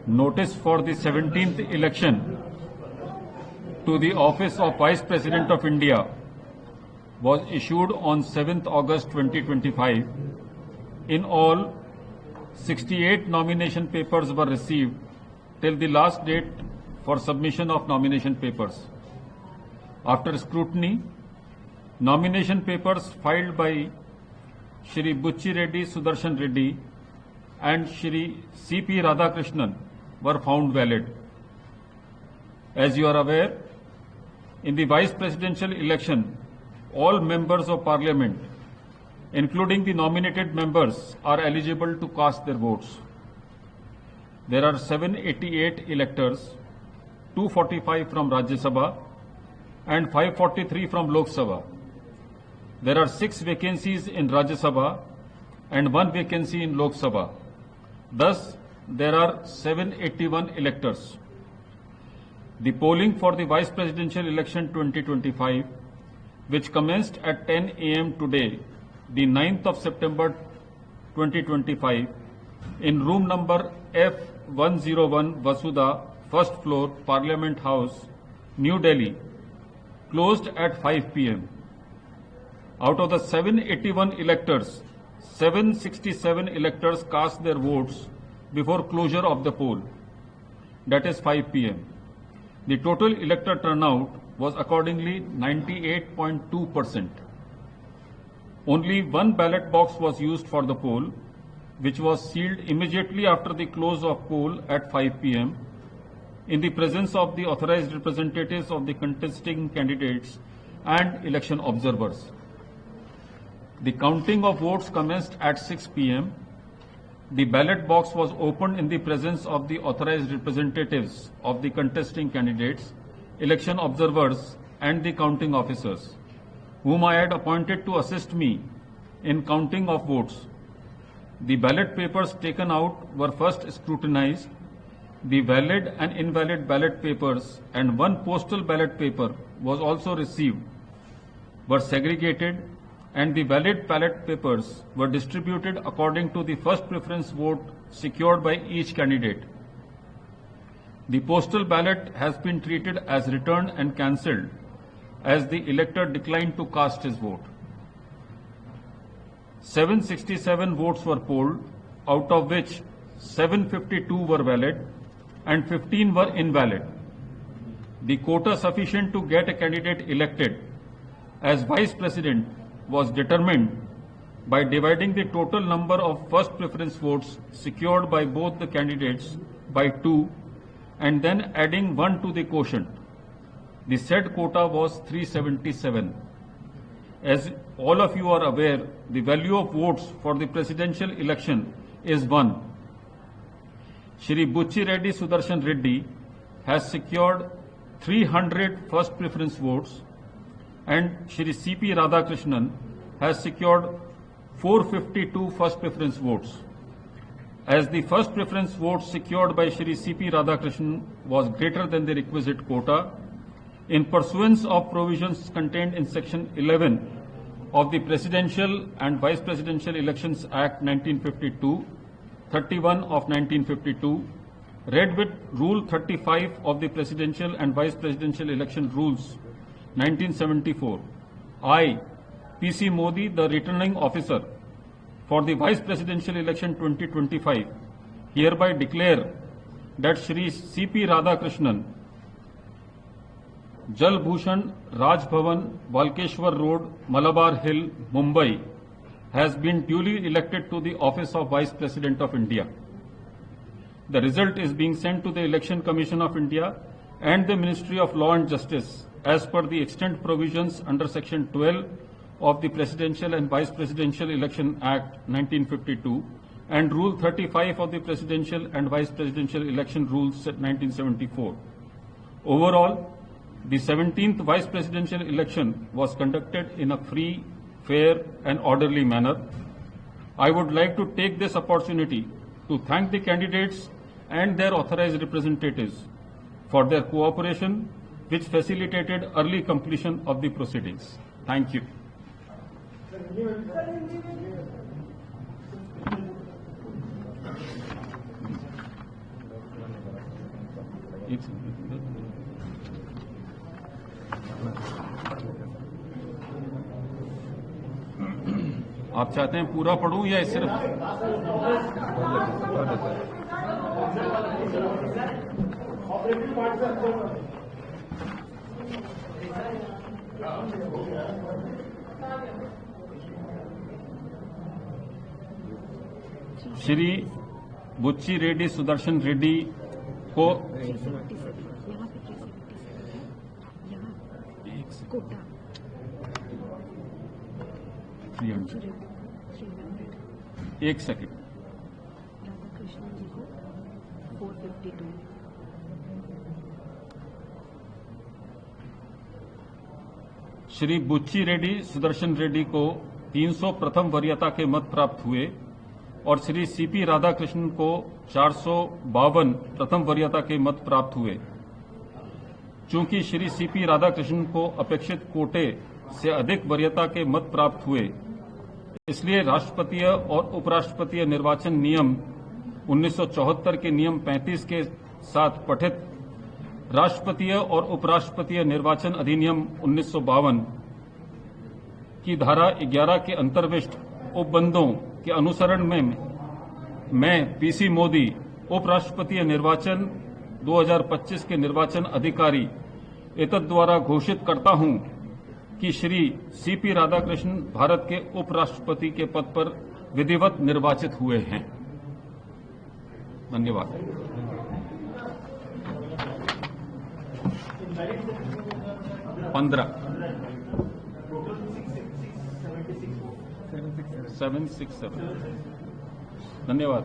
notice for the 17th election to the office of Vice President of India was issued on 7th August 2025. In all, 68 nomination papers were received till the last date for submission of nomination papers. After scrutiny, nomination papers filed by Shri Buchi Reddy Sudarshan Reddy and Shri C.P. Radhakrishnan were found valid. As you are aware, in the Vice Presidential election, all members of Parliament, including the nominated members, are eligible to cast their votes. There are 788 electors, 245 from Rajya Sabha and 543 from Lok Sabha. There are 6 vacancies in Rajya Sabha and 1 vacancy in Lok Sabha. Thus, there are 781 electors. The polling for the Vice Presidential election 2025, which commenced at 10 a.m. today, the 9th of September 2025, in room number F101 Vasudha, first floor, Parliament House, New Delhi, closed at 5 p.m. Out of the 781 electors, 767 electors cast their votes before closure of the poll, that is 5 p.m. The total elector turnout was accordingly 98.2%. Only 1 ballot box was used for the poll, which was sealed immediately after the close of poll at 5 p.m. in the presence of the authorized representatives of the contesting candidates and election observers. The counting of votes commenced at 6 p.m. The ballot box was opened in the presence of the authorized representatives of the contesting candidates, election observers, and the counting officers, whom I had appointed to assist me in counting of votes. The ballot papers taken out were first scrutinized. The valid and invalid ballot papers and 1 postal ballot paper was also received, were segregated, and the valid ballot papers were distributed according to the first preference vote secured by each candidate. The postal ballot has been treated as returned and cancelled, as the elector declined to cast his vote. 767 votes were polled, out of which 752 were valid and 15 were invalid. The quota sufficient to get a candidate elected as Vice President was determined by dividing the total number of first preference votes secured by both the candidates by 2 and then adding 1 to the quotient. The said quota was 377. As all of you are aware, the value of votes for the presidential election is 1. Shri Buchi Reddy Sudarshan Reddy has secured 300 first preference votes and Shri C.P. Radhakrishnan has secured 452 first preference votes. As the first preference votes secured by Shri C.P. Radhakrishnan was greater than the requisite quota, in pursuance of provisions contained in Section 11 of the Presidential and Vice Presidential Elections Act 1952, 31 of 1952, read with Rule 35 of the Presidential and Vice Presidential Election Rules 1974, I, P.C. Modi, the returning officer for the Vice Presidential Election 2025, hereby declare that Shri C.P. Radhakrishnan, Jal Bhushan Raj Bhavan, Walkeshwar Road, Malabar Hill, Mumbai, has been duly elected to the office of Vice President of India. The result is being sent to the Election Commission of India and the Ministry of Law and Justice as per the extant provisions under Section 12 of the Presidential and Vice Presidential Election Act 1952 and Rule 35 of the Presidential and Vice Presidential Election Rules 1974. Overall, the 17th Vice Presidential election was conducted in a free, fair and orderly manner. I would like to take this opportunity to thank the candidates and their authorized representatives for their cooperation, which facilitated early completion of the proceedings. Thank you. एक second. आप चाहते हैं पूरा पढ़ूं या सिर्फ? श्री बुच्ची रेड्डी सुदर्शन रेड्डी को कोटा 300। एक सेकंड। राधाकृष्णन जी को 452। श्री बुच्ची रेड्डी सुदर्शन रेड्डी को 300 प्रथम वरीयता के मत प्राप्त हुए और श्री सीपी राधाकृष्णन को 452 प्रथम वरीयता के मत प्राप्त हुए। चूंकि श्री सीपी राधाकृष्णन को अपेक्षित कोटे से अधिक वरीयता के मत प्राप्त हुए, इसलिए राष्ट्रपतीय और उपराष्ट्रपतीय निर्वाचन नियम 1974 के नियम 35 के साथ पठित राष्ट्रपतीय और उपराष्ट्रपतीय निर्वाचन अधिनियम 1952 की धारा 11 के अंतर्विष्ट उपबंधों के अनुसरण में मैं पीसी मोदी उपराष्ट्रपतीय निर्वाचन 2025 के निर्वाचन अधिकारी एतद द्वारा घोषित करता हूं कि श्री सीपी राधाकृष्णन भारत के उपराष्ट्रपति के पद पर विधिवत निर्वाचित हुए हैं। धन्यवाद। $767। धन्यवाद।